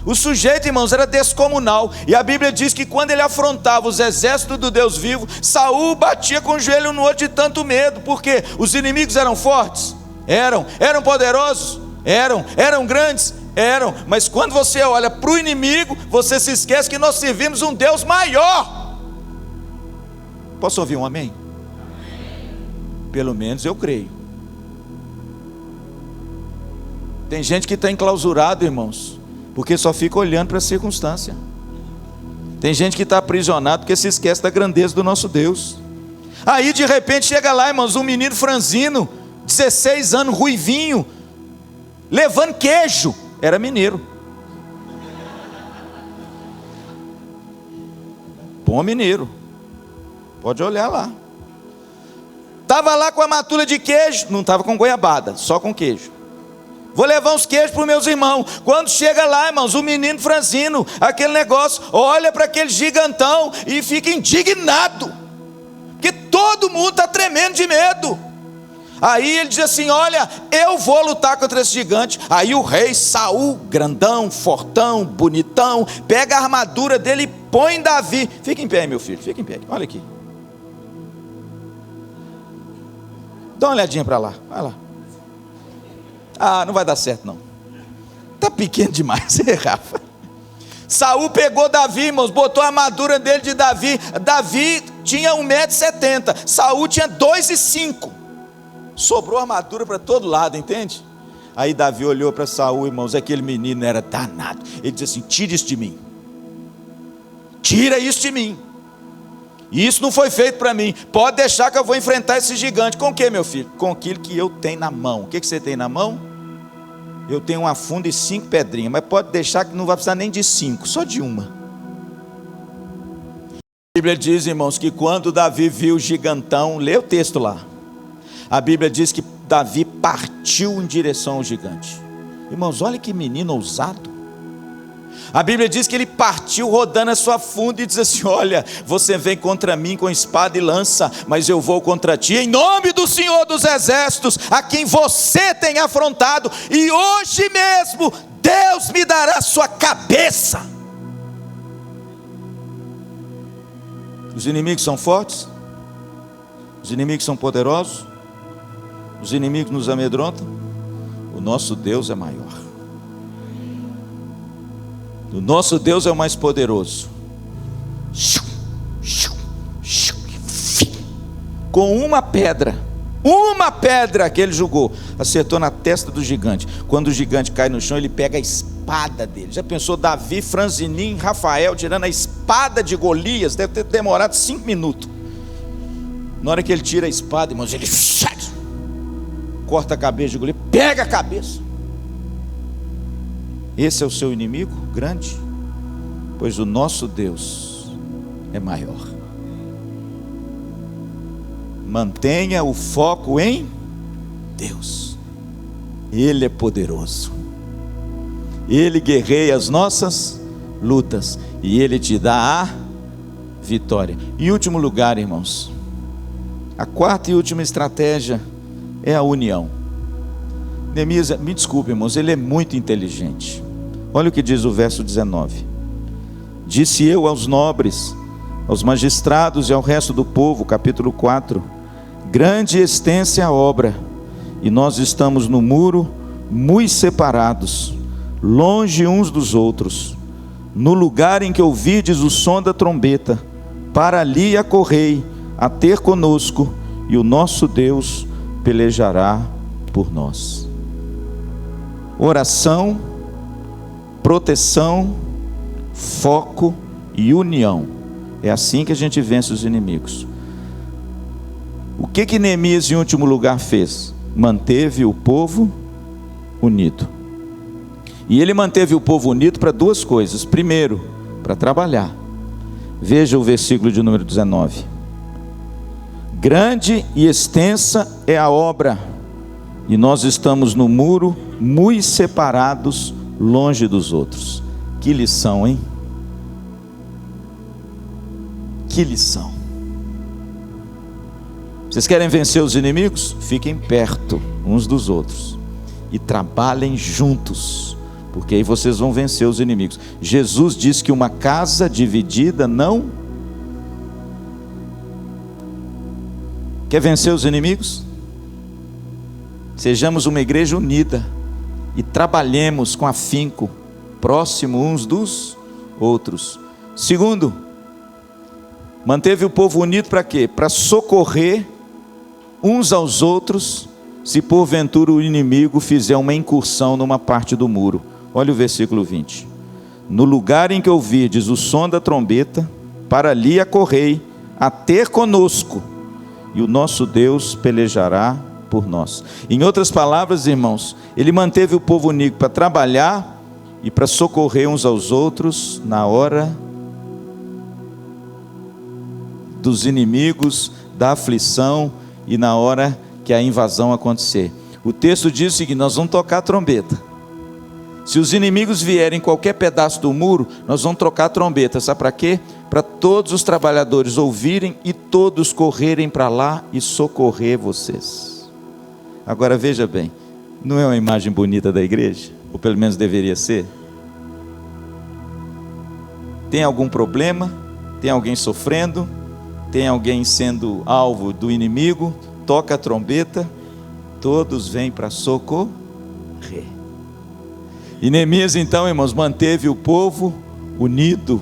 O sujeito, irmãos, era descomunal. E a Bíblia diz que quando ele afrontava os exércitos do Deus vivo, Saul batia com o joelho no outro de tanto medo. Porque os inimigos eram fortes? Eram poderosos? Eram grandes? Eram. Mas quando você olha para o inimigo, você se esquece que nós servimos um Deus maior. Posso ouvir um amém? Pelo menos eu creio. Tem gente que está enclausurado, irmãos, porque só fica olhando para a circunstância. Tem gente que está aprisionado porque se esquece da grandeza do nosso Deus. Aí de repente chega lá, irmãos, um menino franzino, 16 anos, ruivinho, levando queijo. Era mineiro. Bom mineiro. Pode olhar lá. Estava lá com a matula de queijo. Não estava com goiabada, só com queijo. Vou levar uns queijos para os meus irmãos. Quando chega lá, irmãos, o menino franzino, aquele negócio, olha para aquele gigantão e fica indignado, porque todo mundo está tremendo de medo. Aí ele diz assim: olha, eu vou lutar contra esse gigante. Aí o rei Saul, grandão, fortão, bonitão, pega a armadura dele e põe Davi. Fica em pé, meu filho, fica em pé, olha aqui. Dá uma olhadinha para lá, vai lá. Ah, não vai dar certo não. Está pequeno demais, Rafa. Saul pegou Davi, irmãos, botou a armadura dele de Davi. Davi tinha 1,70 m, Saul tinha 2,5 m. Sobrou armadura para todo lado, entende? Aí Davi olhou para Saul, irmãos, aquele menino era danado. Ele disse assim: tira isso de mim. Tira isso de mim. Isso não foi feito para mim. Pode deixar que eu vou enfrentar esse gigante. Com o que, meu filho? Com aquilo que eu tenho na mão. O que você tem na mão? Eu tenho uma funda e 5 pedrinhas. Mas pode deixar que não vai precisar nem de 5, só de uma. A Bíblia diz, irmãos, que quando Davi viu o gigantão, lê o texto lá. A Bíblia diz que Davi partiu em direção ao gigante. Irmãos, olha que menino ousado. A Bíblia diz que ele partiu rodando a sua funda e diz assim: olha, você vem contra mim com espada e lança, mas eu vou contra ti em nome do Senhor dos Exércitos, a quem você tem afrontado, e hoje mesmo Deus me dará a sua cabeça. Os inimigos são fortes, os inimigos são poderosos, os inimigos nos amedrontam. O nosso Deus é maior. O nosso Deus é o mais poderoso. Com uma pedra que ele jogou, acertou na testa do gigante. Quando o gigante cai no chão, ele pega a espada dele. Já pensou Davi, Franzininho, Rafael tirando a espada de Golias? Deve ter demorado 5 minutos. Na hora que ele tira a espada, irmãos, ele corta a cabeça de Golias, pega a cabeça. Esse é o seu inimigo grande? Pois o nosso Deus é maior. Mantenha o foco em Deus. Ele é poderoso. Ele guerreia as nossas lutas e Ele te dá a vitória. Em último lugar, irmãos, a quarta e última estratégia é a união. Neemias, me desculpe, irmãos, ele é muito inteligente. Olha o que diz o verso 19: disse eu aos nobres, aos magistrados e ao resto do povo, capítulo 4, grande e extensa é a obra, e nós estamos no muro muito separados, longe uns dos outros. No lugar em que ouvides o som da trombeta, para ali acorrei a ter conosco, e o nosso Deus pelejará por nós. Oração, proteção, foco e união. É assim que a gente vence os inimigos. O que Neemias, em último lugar, fez? Manteve o povo unido. E ele manteve o povo unido para duas coisas. Primeiro, para trabalhar. Veja o versículo de número 19: grande e extensa é a obra, e nós estamos no muro muito separados, longe dos outros. Que lição, hein? Que lição. Vocês querem vencer os inimigos? Fiquem perto uns dos outros e trabalhem juntos, porque aí vocês vão vencer os inimigos. Jesus disse que uma casa dividida não... Quer vencer os inimigos? Sejamos uma igreja unida e trabalhemos com afinco, próximo uns dos outros. Segundo, manteve o povo unido para quê? Para socorrer uns aos outros, se porventura o inimigo fizer uma incursão numa parte do muro. Olha o versículo 20: no lugar em que ouvirdes o som da trombeta, para ali acorrei a ter conosco, e o nosso Deus pelejará por nós. Em outras palavras, irmãos, ele manteve o povo unido para trabalhar e para socorrer uns aos outros na hora dos inimigos, da aflição e na hora que a invasão acontecer. O texto diz o seguinte: nós vamos tocar a trombeta. Se os inimigos vierem em qualquer pedaço do muro, nós vamos trocar a trombeta. Sabe para quê? Para todos os trabalhadores ouvirem e todos correrem para lá e socorrer vocês. Agora veja bem, não é uma imagem bonita da igreja? Ou pelo menos deveria ser? Tem algum problema? Tem alguém sofrendo? Tem alguém sendo alvo do inimigo? Toca a trombeta, todos vêm para socorrer. E Neemias então, irmãos, manteve o povo unido,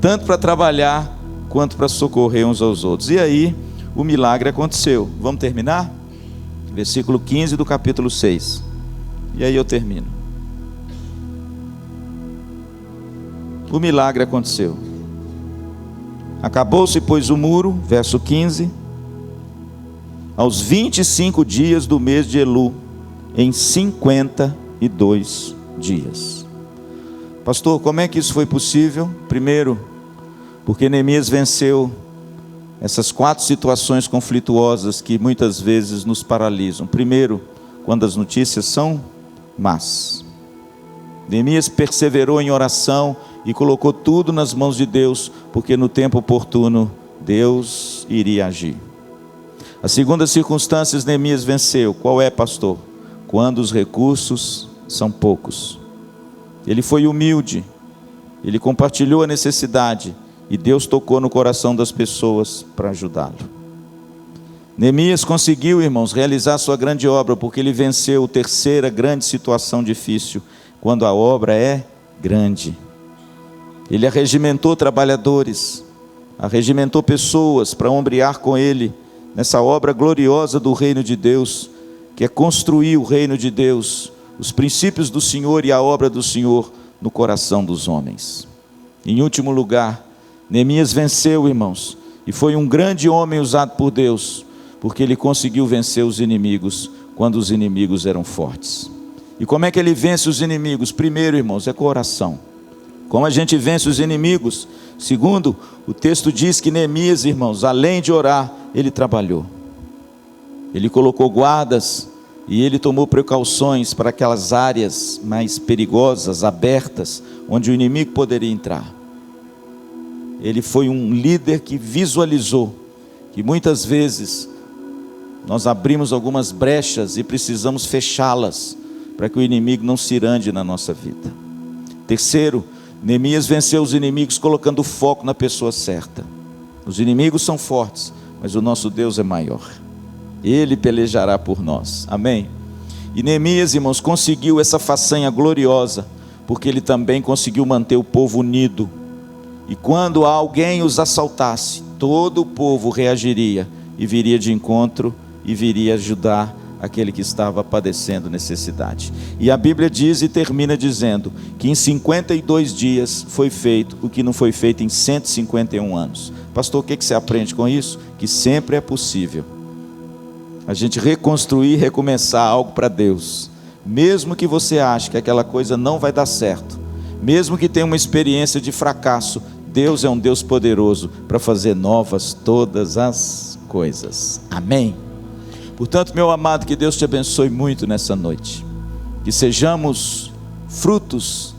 tanto para trabalhar, quanto para socorrer uns aos outros. E aí, o milagre aconteceu. Vamos terminar? Versículo 15 do capítulo 6. E aí eu termino. O milagre aconteceu. Acabou-se, pois, o muro, verso 15, aos 25 dias do mês de Elu, em 52 dias. Pastor, como é que isso foi possível? Primeiro, porque Neemias venceu essas 4 situações conflituosas que muitas vezes nos paralisam. Primeiro, quando as notícias são más. Neemias perseverou em oração e colocou tudo nas mãos de Deus, porque no tempo oportuno Deus iria agir. A segunda circunstância, Neemias venceu. Qual é, pastor? Quando os recursos são poucos. Ele foi humilde, ele compartilhou a necessidade e Deus tocou no coração das pessoas para ajudá-lo. Neemias conseguiu, irmãos, realizar sua grande obra, porque ele venceu a terceira grande situação difícil, quando a obra é grande. Ele arregimentou trabalhadores, arregimentou pessoas para ombrear com ele nessa obra gloriosa do reino de Deus, que é construir o reino de Deus, os princípios do Senhor e a obra do Senhor no coração dos homens. Em último lugar, Neemias venceu, irmãos, e foi um grande homem usado por Deus, porque ele conseguiu vencer os inimigos quando os inimigos eram fortes. E como é que ele vence os inimigos? Primeiro, irmãos, é com a oração. Como a gente vence os inimigos? Segundo, o texto diz que Neemias, irmãos, além de orar, ele trabalhou. Ele colocou guardas e ele tomou precauções para aquelas áreas mais perigosas, abertas, onde o inimigo poderia entrar. Ele foi um líder que visualizou que muitas vezes nós abrimos algumas brechas e precisamos fechá-las para que o inimigo não se irande na nossa vida. Terceiro, Neemias venceu os inimigos colocando foco na pessoa certa. Os inimigos são fortes, mas o nosso Deus é maior. Ele pelejará por nós. Amém? E Neemias, irmãos, conseguiu essa façanha gloriosa, porque ele também conseguiu manter o povo unido. E quando alguém os assaltasse, todo o povo reagiria e viria de encontro e viria ajudar aquele que estava padecendo necessidade. E a Bíblia diz e termina dizendo que em 52 dias foi feito o que não foi feito em 151 anos. Pastor, o que você aprende com isso? Que sempre é possível a gente reconstruir, recomeçar algo para Deus, mesmo que você ache que aquela coisa não vai dar certo, mesmo que tenha uma experiência de fracasso. Deus é um Deus poderoso para fazer novas todas as coisas. Amém? Portanto, meu amado, que Deus te abençoe muito nessa noite, que sejamos frutos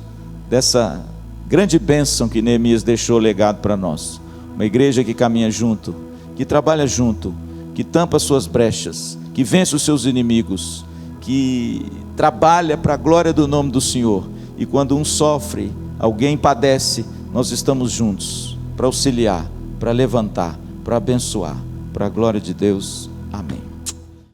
dessa grande bênção que Neemias deixou legado para nós. Uma igreja que caminha junto, que trabalha junto, que tampa suas brechas, que vence os seus inimigos, que trabalha para a glória do nome do Senhor. E quando um sofre, alguém padece, nós estamos juntos para auxiliar, para levantar, para abençoar, para a glória de Deus. Amém.